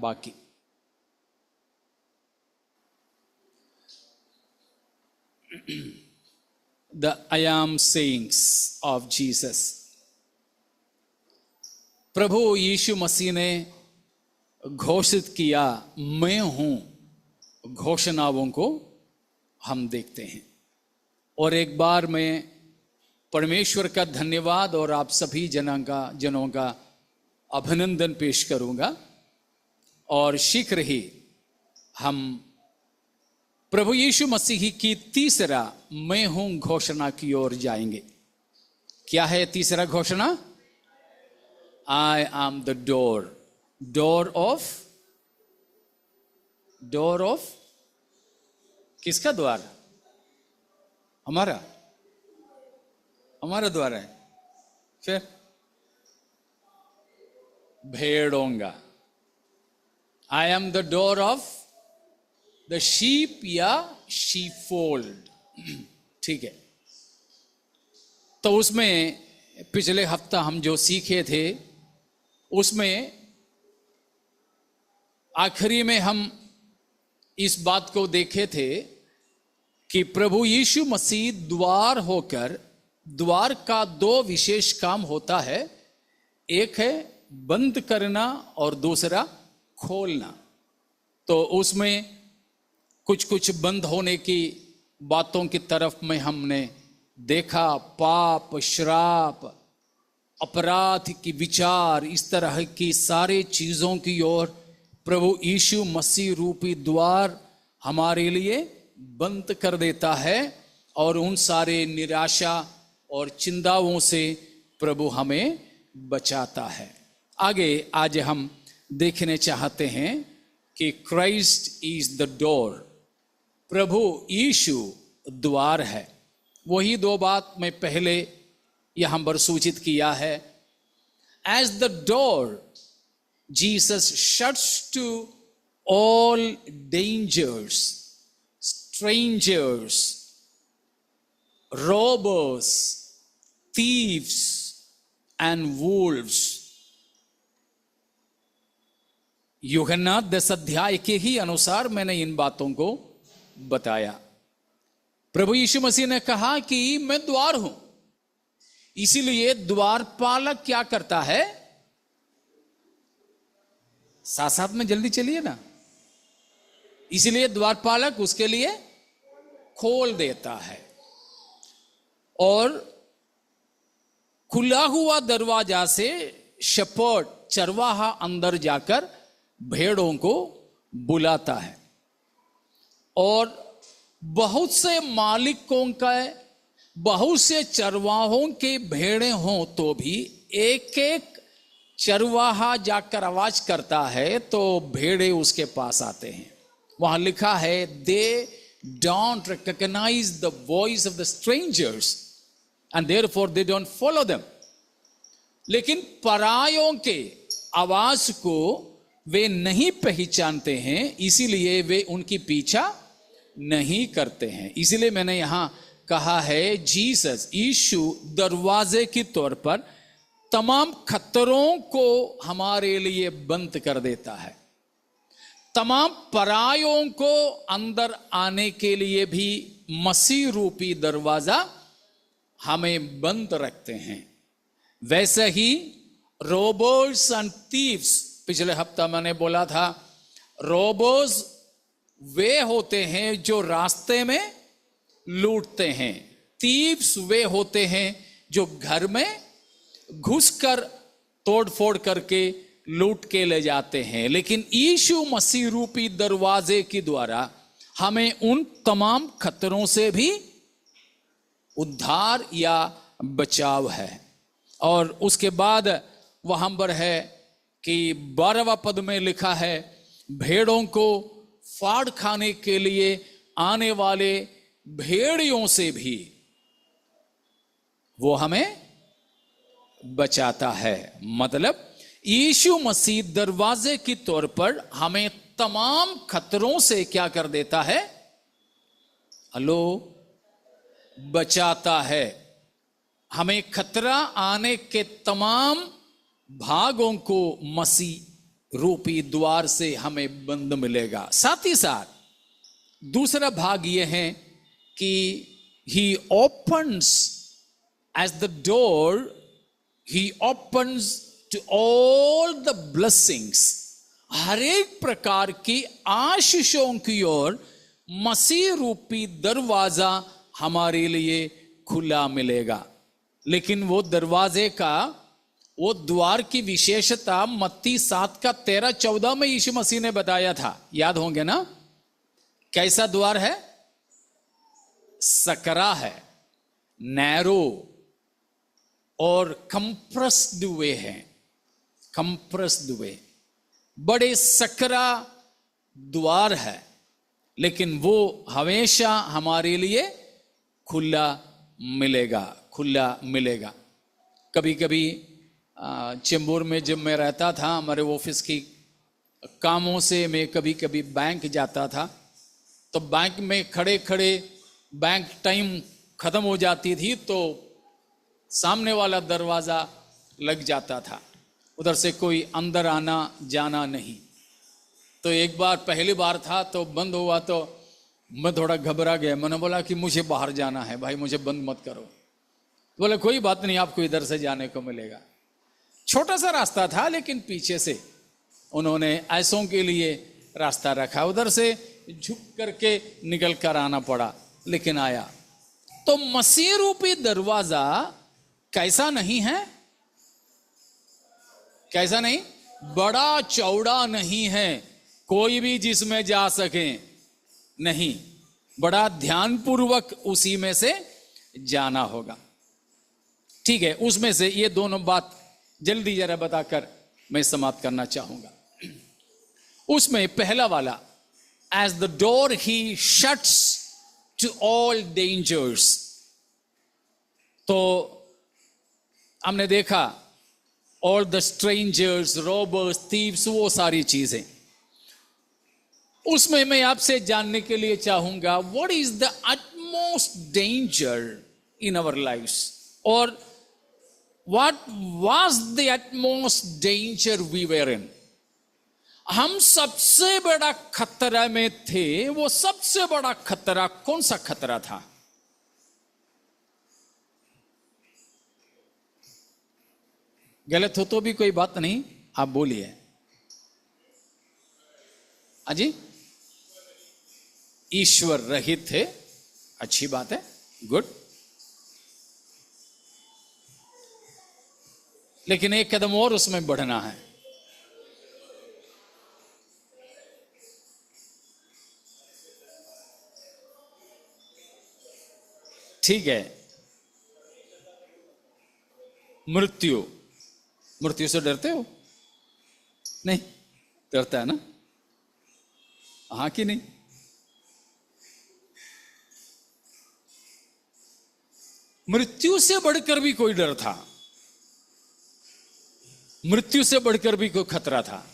बाकी। The I am sayings of Jesus। प्रभु यीशु मसीह ने घोषित किया मैं हूं घोषणाओं को हम देखते हैं। और एक बार मैं परमेश्वर का धन्यवाद और आप सभी जनों का अभिनंदन पेश करूंगा और शीघ्र ही हम प्रभु यीशु मसीह की तीसरा मैं हूं घोषणा की ओर जाएंगे। क्या है तीसरा घोषणा? I am the door. Door of किसका द्वार? हमारा द्वार है। फिर भेड़ों का। I am the door of the sheep या शीप फोल्ड। ठीक है, तो उसमें पिछले हफ्ता हम जो सीखे थे उसमें आखिरी में हम इस बात को देखे थे कि प्रभु यीशु मसीह द्वार होकर, द्वार का दो विशेष काम होता है, एक है बंद करना और दूसरा खोलना। तो उसमें कुछ बंद होने की बातों की तरफ में हमने देखा, पाप, श्राप, अपराध की विचार, इस तरह की सारी चीजों की ओर प्रभु यीशु मसीह रूपी द्वार हमारे लिए बंद कर देता है और उन सारे निराशा और चिंताओं से प्रभु हमें बचाता है। आगे आज हम देखने चाहते हैं कि क्राइस्ट इज द डोर। प्रभु यीशु द्वार है। वही दो बात मैं पहले यहां पर सूचित किया है। As the door Jesus shuts to all dangers, strangers, robbers, thieves, and wolves। यूहन्ना 10 अध्याय के ही अनुसार मैंने इन बातों को बताया। प्रभु यीशु मसीह ने कहा कि मैं द्वार हूं, इसीलिए द्वारपालक क्या करता है? साथ साथ में जल्दी चलिए ना। इसलिए द्वारपालक उसके लिए खोल देता है और खुला हुआ दरवाजा से शेपर्ड, चरवाहा अंदर जाकर भेड़ों को बुलाता है। और बहुत से मालिकों का, बहुत से चरवाहों के भेड़े हों तो भी एक एक चरवाहा जाकर आवाज करता है तो भेड़े उसके पास आते हैं। वहां लिखा है they don't recognise the voice of the strangers and therefore they don't follow them. लेकिन परायों के आवाज को वे नहीं पहचानते हैं, इसीलिए वे उनकी पीछा नहीं करते हैं। इसीलिए मैंने यहां कहा है जीसस, यीशु दरवाजे के तौर पर तमाम खतरों को हमारे लिए बंद कर देता है। तमाम परायों को अंदर आने के लिए भी मसीह रूपी दरवाजा हमें बंद रखते हैं। वैसे ही रोबर्स एंड थीव्स, पिछले हफ्ता मैंने बोला था रोबर्स वे होते हैं जो रास्ते में लूटते हैं, थीव्स वे होते हैं जो घर में घुसकर तोड़फोड़ करके लूट के ले जाते हैं। लेकिन यीशु मसीह रूपी दरवाजे के द्वारा हमें उन तमाम खतरों से भी उद्धार या बचाव है। और उसके बाद वहां पर है कि 12वां पद में लिखा है भेड़ों को फाड़ खाने के लिए आने वाले भेड़ियों से भी वो हमें बचाता है। मतलब यीशु मसीह दरवाजे के तौर पर हमें तमाम खतरों से क्या कर देता है? हेलो, बचाता है। हमें खतरा आने के तमाम भागों को मसीह रूपी द्वार से हमें बंद मिलेगा। साथ ही साथ दूसरा भाग यह है कि he opens as the door, he opens to all the blessings, हर एक प्रकार की आशीषों की ओर मसीह रूपी दरवाजा हमारे लिए खुला मिलेगा। लेकिन वो दरवाजे का, वो द्वार की विशेषता मत्ती 7 का 13-14 में यीशु मसीह ने बताया था, याद होंगे ना? कैसा द्वार है? सकरा है, नैरो और कंप्रेस्ड वे है, कंप्रेस्ड वे, बड़े सकरा द्वार है, लेकिन वो हमेशा हमारे लिए खुला मिलेगा, खुला मिलेगा। कभी कभी चेंबूर में जब मैं रहता था, हमारे ऑफिस की कामों से मैं कभी कभी बैंक जाता था, तो बैंक में खड़े खड़े बैंक टाइम खत्म हो जाती थी तो सामने वाला दरवाजा लग जाता था, उधर से कोई अंदर आना जाना नहीं। तो एक बार पहली बार था तो बंद हुआ तो मैं थोड़ा घबरा गया। मैंने बोला कि मुझे बाहर जाना है भाई, मुझे बंद मत करो। बोले कोई बात नहीं, आपको इधर से जाने को मिलेगा। छोटा सा रास्ता था, लेकिन पीछे से उन्होंने ऐसों के लिए रास्ता रखा, उधर से झुक करके निकल कर आना पड़ा, लेकिन आया। तो मसीह रूपी दरवाजा कैसा नहीं है? कैसा नहीं? बड़ा चौड़ा नहीं है, कोई भी जिसमें जा सके नहीं, बड़ा ध्यानपूर्वक उसी में से जाना होगा। ठीक है, उसमें से ये दोनों बात जल्दी जरा बताकर मैं समाप्त करना चाहूंगा। उसमें पहला वाला, as the door he shuts to all dangers, तो हमने देखा all the strangers, robbers, thieves, वो सारी चीजें। उसमें मैं आपसे जानने के लिए चाहूंगा, what is the utmost danger in our lives, or what was the utmost danger we were in? हम सबसे बड़ा खतरा में थे, वो सबसे बड़ा खतरा कौन सा खतरा था? गलत हो तो भी कोई बात नहीं, आप बोलिए। अजी, ईश्वर रहित थे, अच्छी बात है, गुड। लेकिन एक कदम और उसमें बढ़ना है। ठीक है, मृत्यु, मृत्यु से डरते हो? नहीं डरता है ना? हाँ कि नहीं? मृत्यु से बढ़कर भी कोई डर था, मृत्यु से बढ़कर भी कोई खतरा था।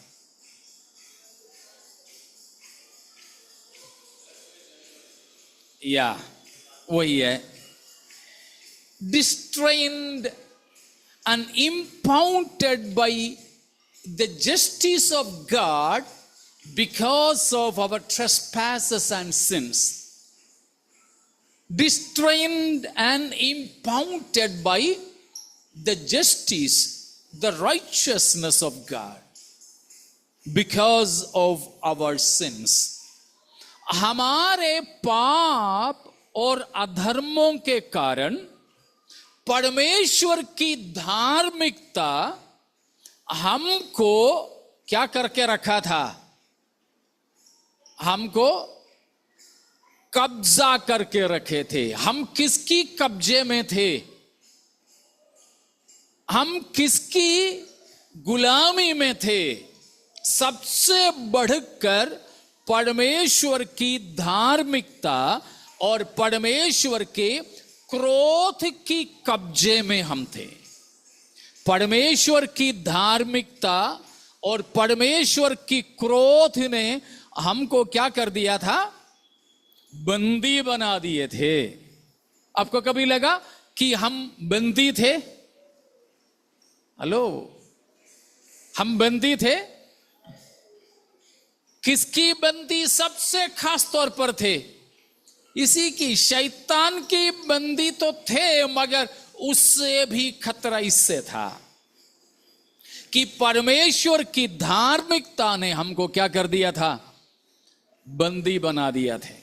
या वही है, distrained and impounded by the justice of God because of our trespasses and sins. Distrained and impounded by the justice, the righteousness of God because of our sins. हमारे पाप और अधर्मों के कारण परमेश्वर की धार्मिकता हमको क्या करके रखा था? हमको कब्जा करके रखे थे। हम किसकी कब्जे में थे? हम किसकी गुलामी में थे? सबसे बढ़कर परमेश्वर की धार्मिकता और परमेश्वर के क्रोध की कब्जे में हम थे। परमेश्वर की धार्मिकता और परमेश्वर की क्रोध ने हमको क्या कर दिया था? बंदी बना दिए थे। आपको कभी लगा कि हम बंदी थे? हेलो, हम बंदी थे? किसकी बंदी सबसे खास तौर पर थे? इसी की, शैतान की बंदी तो थे, मगर उससे भी खतरा इससे था कि परमेश्वर की धार्मिकता ने हमको क्या कर दिया था? बंदी बना दिया थे।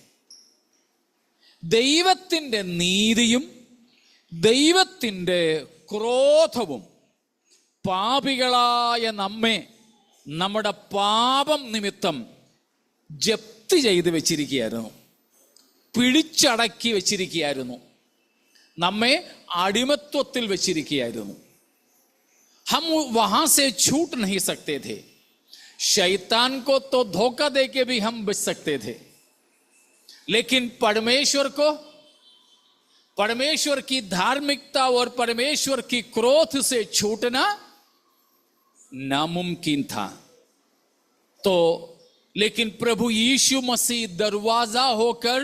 ദൈവത്തിന്റെ നീതിയും ദൈവത്തിന്റെ ക്രോധവും പാപികളായ നമ്മെ നമ്മുടെ പാപം നിമിത്തം ജപ്തി ചെയ്ത് വെച്ചിരിക്കുകയായിരുന്നു, പിടിച്ചടക്കി വെച്ചിരിക്കുകയായിരുന്നു, നമ്മെ അടിമത്വത്തിൽ വെച്ചിരിക്കുകയായിരുന്നു. हम वहां से छूट नहीं सकते थे. शैतान को तो धोखा देके भी हम बच सकते थे, लेकिन परमेश्वर को, परमेश्वर की धार्मिकता और परमेश्वर की क्रोध से छूटना नामुमकिन था. तो लेकिन प्रभु यीशु मसीह दरवाजा होकर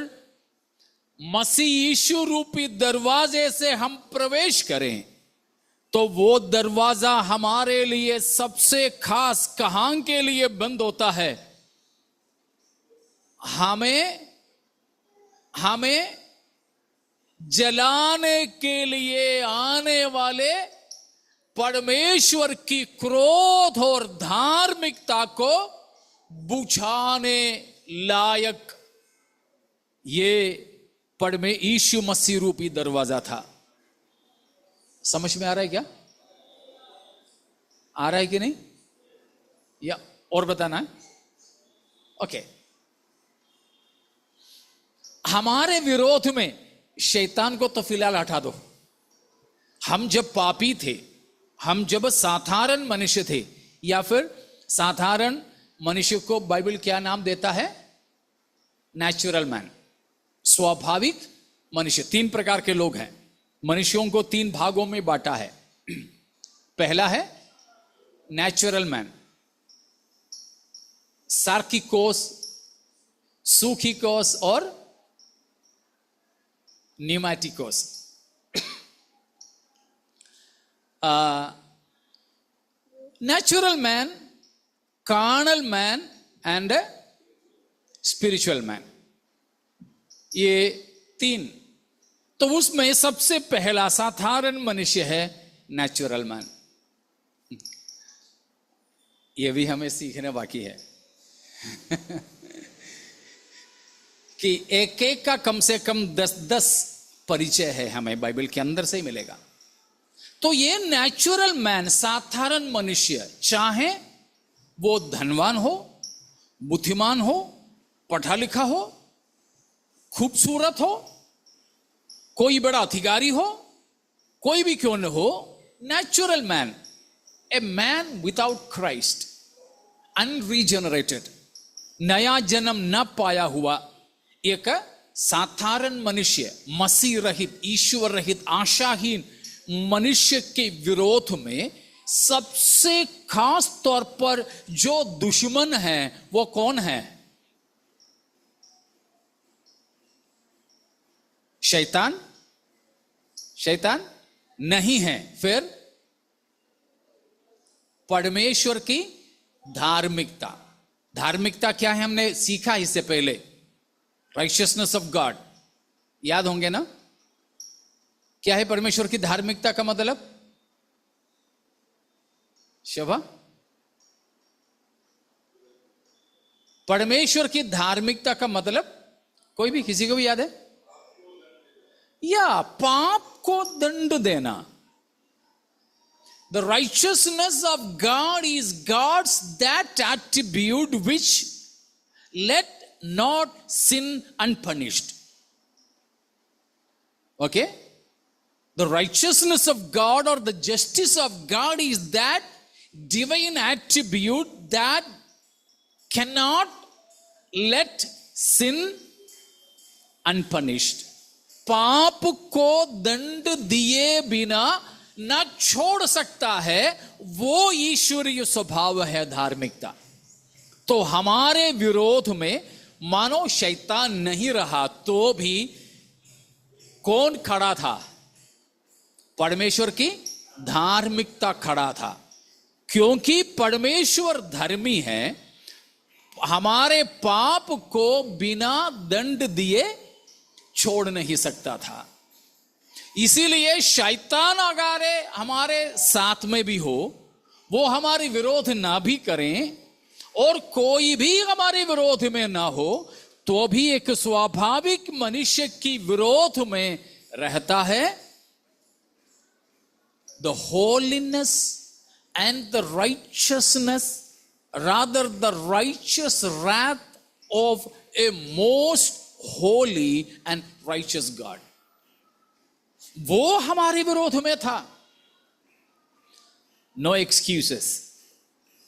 मसीह यीशु रूपी दरवाजे से हम प्रवेश करें तो वो दरवाजा हमारे लिए सबसे खास कहां के लिए बंद होता है? हमें जलाने के लिए आने वाले परमेश्वर की क्रोध और धार्मिकता को बुझाने लायक ये यीशु मसीह रूपी दरवाजा था. समझ में आ रहा है क्या? आ रहा है कि नहीं? या और बताना है? ओके. हमारे विरोध में शैतान को तो फिलहाल हटा दो. हम जब पापी थे, हम जब साधारण मनुष्य थे, या फिर साधारण मनुष्य को बाइबल क्या नाम देता है? नेचुरल मैन, स्वाभाविक मनुष्य. 3 प्रकार के लोग हैं. मनुष्यों को 3 भागों में बांटा है. पहला है नेचुरल मैन, सार्किकोस, सूखिकोस और न्यूमैटिकोस. Natural man, carnal man and spiritual man, ये 3. तो उसमें सबसे पहला साधारण मनुष्य है नेचुरल मैन. ये भी हमें सीखने बाकी है कि एक एक का कम से कम 10-10 परिचय है, हमें बाइबल के अंदर से ही मिलेगा. तो ये नेचुरल मैन, साधारण मनुष्य, चाहे वो धनवान हो, बुद्धिमान हो, पढ़ा लिखा हो, खूबसूरत हो, कोई बड़ा अधिकारी हो, कोई भी क्यों न हो, natural man, a man without Christ, unregenerated, नया जन्म न पाया हुआ एक साधारण मनुष्य, मसीह रहित, ईश्वर रहित, आशाहीन मनुष्य के विरोध में सबसे खास तौर पर जो दुश्मन है वो कौन है? शैतान. शैतान नहीं है. फिर परमेश्वर की धार्मिकता. धार्मिकता क्या है हमने सीखा इससे पहले? Righteousness of God. याद होंगे ना? क्या है परमेश्वर की धार्मिकता का मतलब? शोभा, परमेश्वर की धार्मिकता का मतलब कोई भी, किसी को भी याद है? या पाप को दंड देना. The righteousness of God is God's that attribute which let not sin unpunished. Okay? The righteousness of God or the justice of God is that divine attribute that cannot let sin unpunished. पाप को दंड दिए बिना न छोड़ सकता है, वो ईश्वरीय स्वभाव है धार्मिकता. तो हमारे विरोध में मानो शैतान नहीं रहा तो भी कौन खड़ा था? परमेश्वर की धार्मिकता खड़ा था. क्योंकि परमेश्वर धर्मी है हमारे पाप को बिना दंड दिए छोड़ नहीं सकता था। इसीलिए शैतान अगर हमारे साथ में भी हो, वो हमारे विरोध ना भी करें और कोई भी हमारे विरोध में ना हो, तो भी एक स्वाभाविक मनुष्य की विरोध में रहता है। The holiness and the righteousness, rather the righteous wrath of a most Holi and righteous God, वो हमारे विरोध में था। नो एक्सक्यूजेस,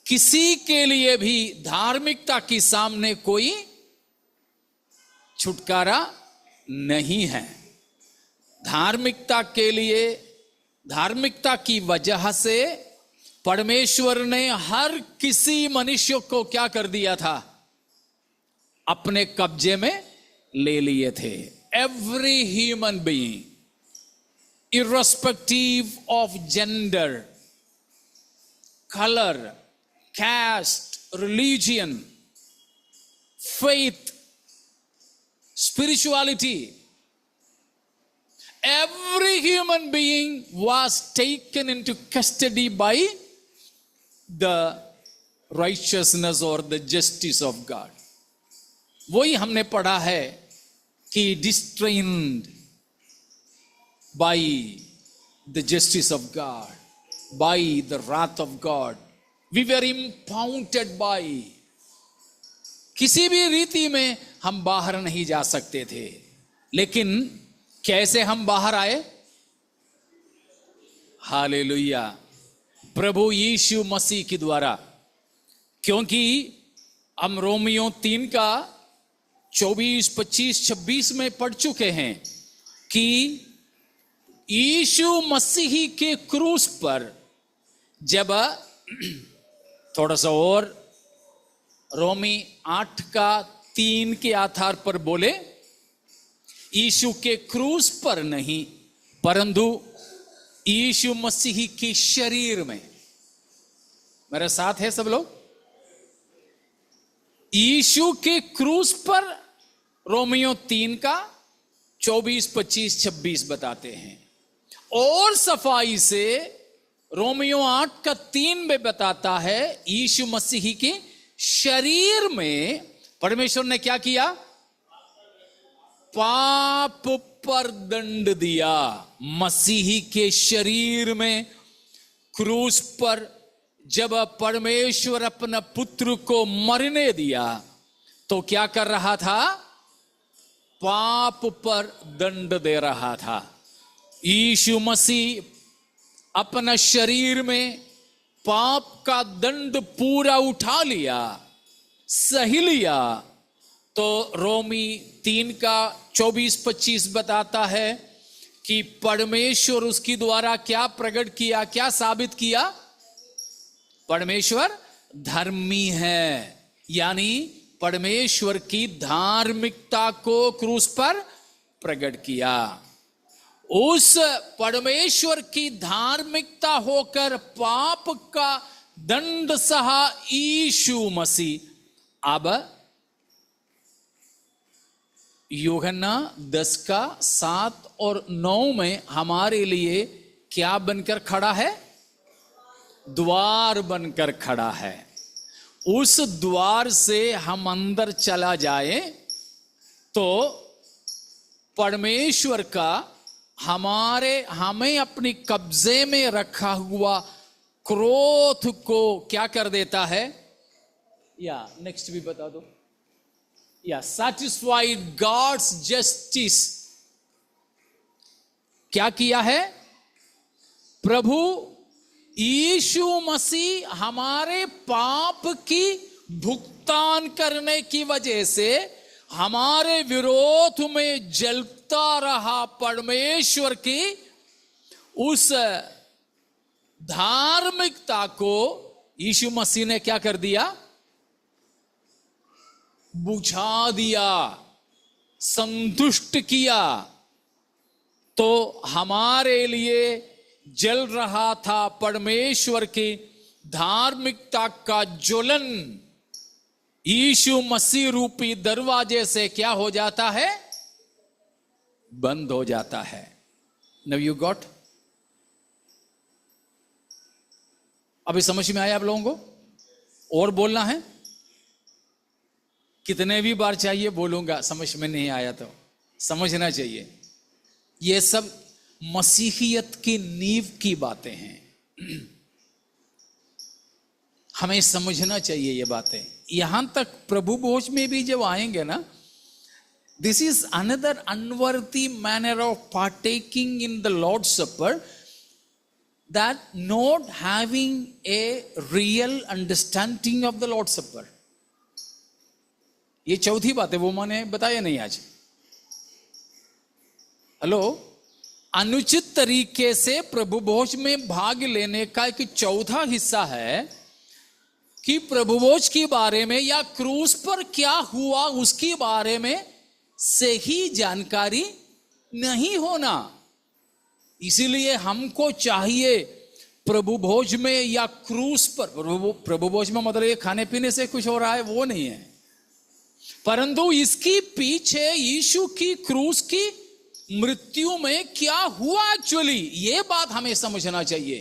किसी के लिए भी धार्मिकता के सामने कोई छुटकारा नहीं है। धार्मिकता के लिए, धार्मिकता की वजह से परमेश्वर ने हर किसी मनुष्य को क्या कर दिया था? अपने कब्जे में ले लिए थे। Every human being, irrespective of gender, color, caste, religion, faith, spirituality, every human being was taken into custody by the righteousness or the justice of God. वही हमने पढ़ा है कि restrained by the justice of God, by the wrath of God, we were impounded by. किसी भी रीति में हम बाहर नहीं जा सकते थे, लेकिन कैसे हम बाहर आए? हालेलुया, प्रभु यीशु मसीह के द्वारा। क्योंकि हम रोमियो 3 का 24, 25, 26 में पढ़ चुके हैं कि यीशु मसीह के क्रूस पर जब, थोड़ा सा और, रोमी 8 का 3 के आधार पर बोले, यीशु के क्रूस पर नहीं परंतु यीशु मसीह के शरीर में। मेरे साथ है सब लोग? यीशु के क्रूस पर रोमियो 3 का 24, 25, 26 बताते हैं, और सफाई से रोमियो 8 का 3 में बताता है यीशु मसीह के शरीर में परमेश्वर ने क्या किया? पाप पर दंड दिया। मसीह के शरीर में क्रूस पर जब परमेश्वर अपना पुत्र को मरने दिया तो क्या कर रहा था? पाप पर दंड दे रहा था। यीशु मसीह अपना शरीर में पाप का दंड पूरा उठा लिया, सही लिया। तो रोमी 3 का 24, 25 बताता है कि परमेश्वर उसकी द्वारा क्या प्रकट किया, क्या साबित किया? परमेश्वर धर्मी है, यानी परमेश्वर की धार्मिकता को क्रूस पर प्रकट किया। उस परमेश्वर की धार्मिकता होकर पाप का दंड सहा यीशु मसीह अब यूहन्ना 10 का 7 और 9 में हमारे लिए क्या बनकर खड़ा है? द्वार बनकर खड़ा है। उस द्वार से हम अंदर चला जाए तो परमेश्वर का हमें अपनी कब्जे में रखा हुआ क्रोध को क्या कर देता है? या नेक्स्ट भी बता दो। या सैटिस्फाइड गॉड्स जस्टिस। क्या किया है? प्रभु यीशु मसीह हमारे पाप की भुगतान करने की वजह से हमारे विरोध में जलता रहा परमेश्वर की उस धार्मिकता को यीशु मसीह ने क्या कर दिया? बुझा दिया, संतुष्ट किया। तो हमारे लिए जल रहा था परमेश्वर की धार्मिकता का ज्वलन, यीशु मसीह रूपी दरवाजे से क्या हो जाता है? बंद हो जाता है। Now you got? अभी समझ में आया आप लोगों को? और बोलना है? कितने भी बार चाहिए बोलूंगा, समझ में नहीं आया तो समझना चाहिए। ये सब मसीहियत की नींव की बातें हैं, हमें समझना चाहिए ये बातें। यहां तक प्रभु भोज में भी जब आएंगे ना, this is another unworthy manner of partaking in the Lord supper, that not having a real understanding of the Lord supper. ये चौथी बात है, वो मैंने बताया नहीं आज। हेलो, अनुचित तरीके से प्रभु भोज में भाग लेने का एक चौथा हिस्सा है कि प्रभु भोज के बारे में या क्रूस पर क्या हुआ उसके बारे में सही जानकारी नहीं होना। इसीलिए हमको चाहिए प्रभु भोज में या क्रूस पर, प्रभु भोज में मतलब ये खाने पीने से कुछ हो रहा है वो नहीं है, परंतु इसके पीछे यीशु की क्रूस की मृत्यु में क्या हुआ एक्चुअली, ये बात हमें समझना चाहिए।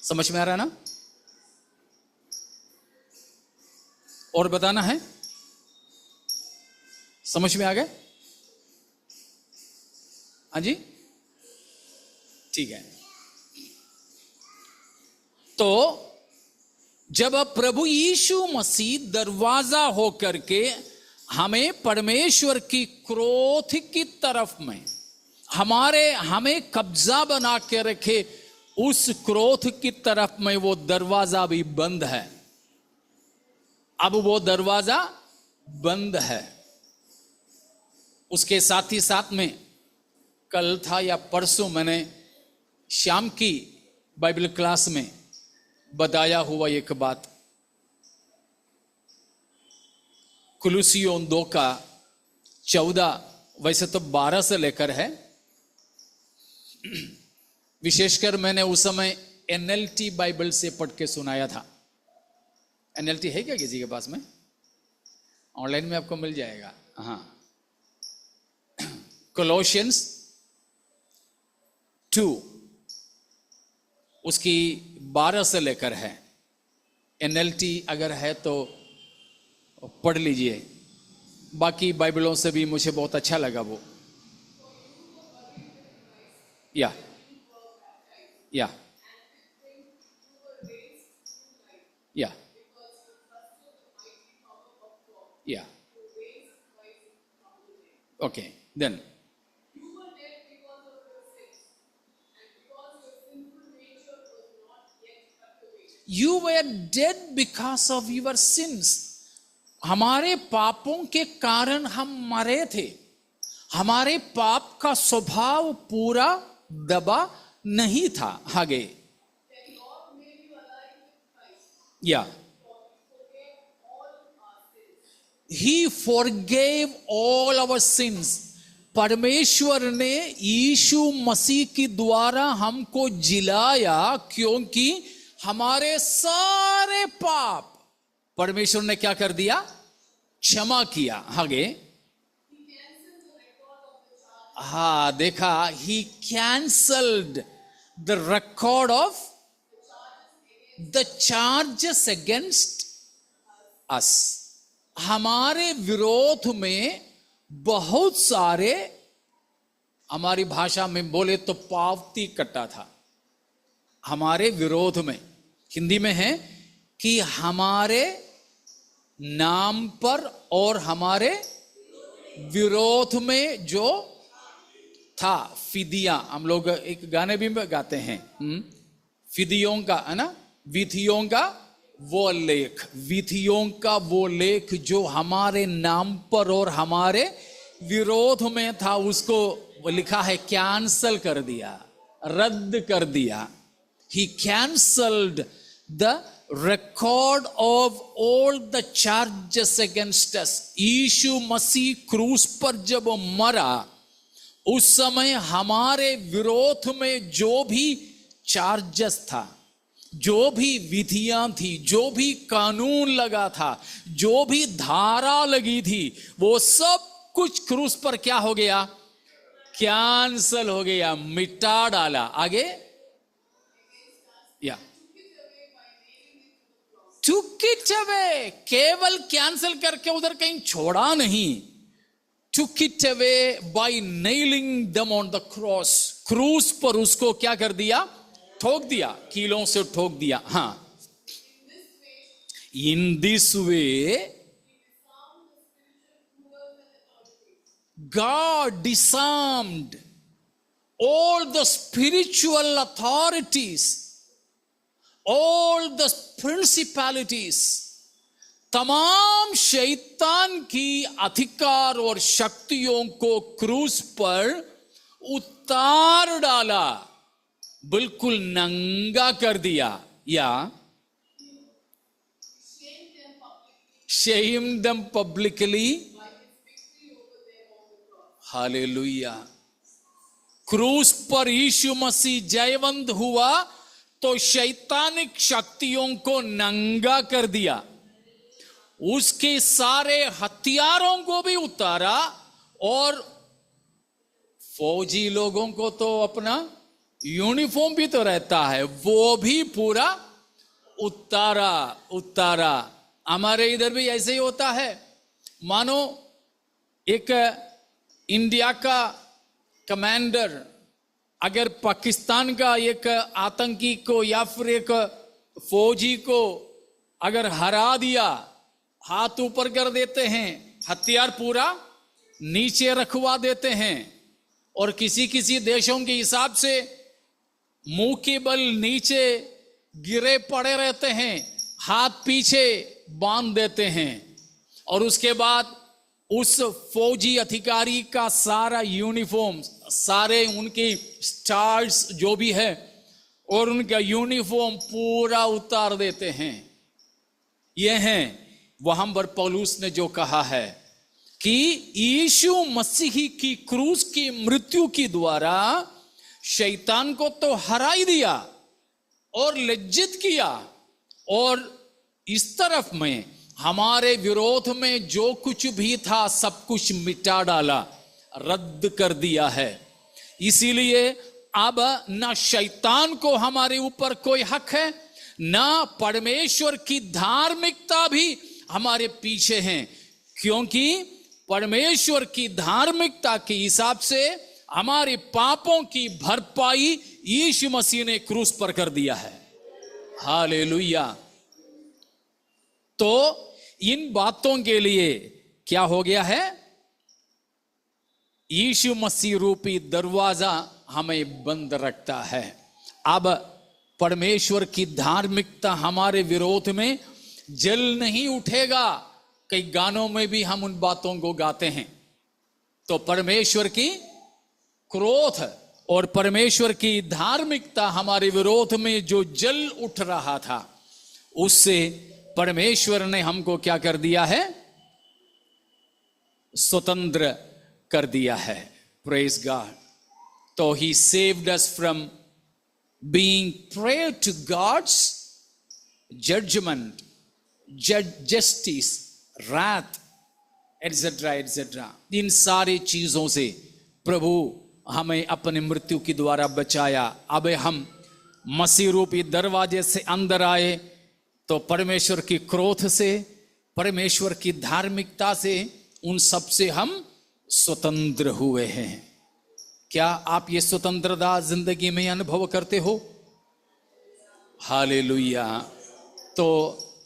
समझ में आ रहा है ना? और बताना है? समझ में आ गए? हाँ जी, ठीक है। तो जब प्रभु यीशु मसीह दरवाजा होकर के हमें परमेश्वर की क्रोध की तरफ में हमें कब्जा बना के रखे, उस क्रोध की तरफ में वो दरवाजा भी बंद है। अब वो दरवाजा बंद है। उसके साथ ही साथ में कल था या परसों मैंने शाम की बाइबल क्लास में बताया हुआ एक बात, कुलुसियों 2 का 14, वैसे तो 12 से लेकर है, विशेषकर मैंने उस समय NLT बाइबल से पढ़ के सुनाया था। NLT है क्या किसी के पास में? ऑनलाइन में आपको मिल जाएगा। हाँ, कोलोशियंस 2 उसकी 12 से लेकर है। NLT अगर है तो पढ़ लीजिए, बाकी बाइबलों से भी मुझे बहुत अच्छा लगा वो। या या okay, then You were dead because of your sins. हमारे पापों के कारण हम मरे थे। हमारे पाप का स्वभाव पूरा दबा नहीं था। आगे या He forgave all our sins. परमेश्वर ने यीशु मसीह के द्वारा हमको जिलाया, क्योंकि हमारे सारे पाप परमेश्वर ने क्या कर दिया? क्षमा किया। आगे हाँ, देखा, he cancelled the record of the charges against us. हमारे विरोध में बहुत सारे, हमारी भाषा में बोले तो पावती कटा था। हमारे विरोध में, हिंदी में है कि हमारे नाम पर और हमारे विरोध में जो था फिदिया, हम लोग एक गाने भी गाते हैं, फिदियों का, है ना, विधियों का वो लेख, विधियों का वो लेख जो हमारे नाम पर और हमारे विरोध में था, उसको लिखा है कैंसल कर दिया, रद्द कर दिया। He cancelled the record of all the charges against us. यीशु मसीह क्रूस पर जब मरा, उस समय हमारे विरोध में जो भी चार्जेस था, जो भी विधियां थी, जो भी कानून लगा था, जो भी धारा लगी थी, वो सब कुछ क्रूस पर क्या हो गया? कैंसल हो गया, मिटा डाला। आगे या took it away, केवल कैंसल करके उधर कहीं छोड़ा नहीं, took it away by nailing them on the cross, क्रूस पर उसको क्या कर दिया? ठोक दिया, कीलों से ठोक दिया। हाँ, in this way God disarmed all the spiritual authorities, all the principalities, तमाम शैतान की अधिकार और शक्तियों को क्रूस पर उतार डाला, बिल्कुल नंगा कर दिया। या shame them publicly, हालेलुया। क्रूस पर यीशु मसीह जयवंत हुआ तो शैतानिक शक्तियों को नंगा कर दिया, उसके सारे हथियारों को भी उतारा, और फौजी लोगों को तो अपना यूनिफॉर्म भी तो रहता है, वो भी पूरा उतारा। हमारे इधर भी ऐसे ही होता है। मानो एक इंडिया का कमांडर अगर पाकिस्तान का एक आतंकी को या फिर एक फौजी को अगर हरा दिया, हाथ ऊपर कर देते हैं, हथियार पूरा नीचे रखवा देते हैं, और किसी किसी देशों के हिसाब से मुंह के बल नीचे गिरे पड़े रहते हैं, हाथ पीछे बांध देते हैं, और उसके बाद उस फौजी अधिकारी का सारा यूनिफॉर्म, सारे उनके स्टार्स जो भी है, और उनका यूनिफॉर्म पूरा उतार देते हैं। यह है वहां पर पौलुस ने जो कहा है कि यीशु मसीह की क्रूस की मृत्यु के द्वारा शैतान को तो हरा ही दिया और लज्जित किया, और इस तरफ में हमारे विरोध में जो कुछ भी था सब कुछ मिटा डाला, रद्द कर दिया है। इसीलिए अब ना शैतान को हमारे ऊपर कोई हक है, ना परमेश्वर की धार्मिकता भी हमारे पीछे है, क्योंकि परमेश्वर की धार्मिकता के हिसाब से हमारे पापों की भरपाई यीशु मसीह ने क्रूस पर कर दिया है। हालेलुया। तो इन बातों के लिए क्या हो गया है? यीशु मसीह रूपी दरवाजा हमें बंद रखता है। अब परमेश्वर की धार्मिकता हमारे विरोध में जल नहीं उठेगा। कई गानों में भी हम उन बातों को गाते हैं। तो परमेश्वर की क्रोध और परमेश्वर की धार्मिकता हमारे विरोध में जो जल उठ रहा था, उससे परमेश्वर ने हमको क्या कर दिया है? स्वतंत्र कर दिया है। Praise God. तो he saved us from being prey to God's judgement, justice, wrath, etcetera etcetera. इन सारी चीजों से प्रभु हमें अपनी मृत्यु के द्वारा बचाया। अब हम मसीह रूपी दरवाजे से अंदर आए तो परमेश्वर की क्रोध से, परमेश्वर की धार्मिकता से, उन सब से हम स्वतंत्र हुए हैं। क्या आप ये स्वतंत्रता जिंदगी में अनुभव करते हो? हालेलुया। तो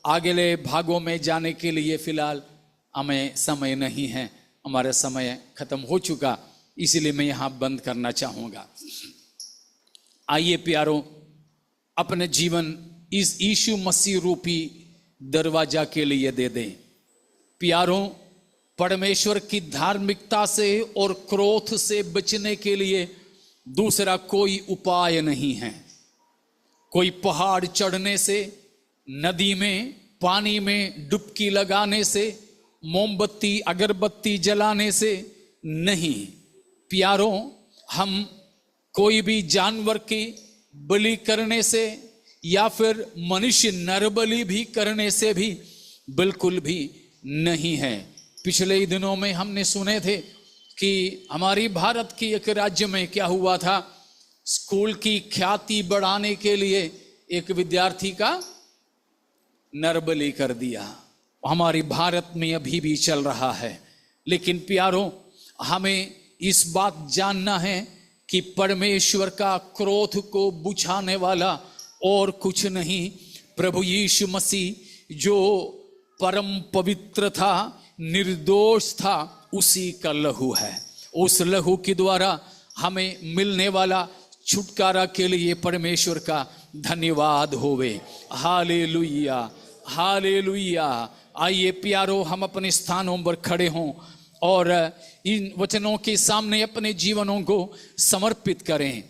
अगले भागों में जाने के लिए फिलहाल हमें समय नहीं है, हमारा समय खत्म हो चुका, इसीलिए मैं यहां बंद करना चाहूंगा। आइए प्यारों, अपने जीवन इस यीशु मसीह रूपी दरवाजा के लिए दे दें। प्यारों, परमेश्वर की धार्मिकता से और क्रोध से बचने के लिए दूसरा कोई उपाय नहीं है। कोई पहाड़ चढ़ने से, नदी में पानी में डुबकी लगाने से, मोमबत्ती अगरबत्ती जलाने से नहीं। प्यारों, हम कोई भी जानवर की बलि करने से या फिर मनुष्य नरबलि भी करने से भी बिल्कुल भी नहीं है। पिछले ही दिनों में हमने सुने थे कि हमारी भारत की एक राज्य में क्या हुआ था, स्कूल की ख्याति बढ़ाने के लिए एक विद्यार्थी का नरबलि कर दिया। हमारी भारत में अभी भी चल रहा है। लेकिन प्यारों, हमें इस बात जानना है कि परमेश्वर का क्रोध को बुझाने वाला और कुछ नहीं, प्रभु यीशु मसीह जो परम पवित्र था, निर्दोष था, उसी का लहू है। उस लहू के द्वारा हमें मिलने वाला छुटकारा के लिए परमेश्वर का धन्यवाद होवे। Hallelujah, hallelujah. आइए प्यारो, हम अपने स्थानों पर खड़े हों और इन वचनों के सामने अपने जीवनों को समर्पित करें।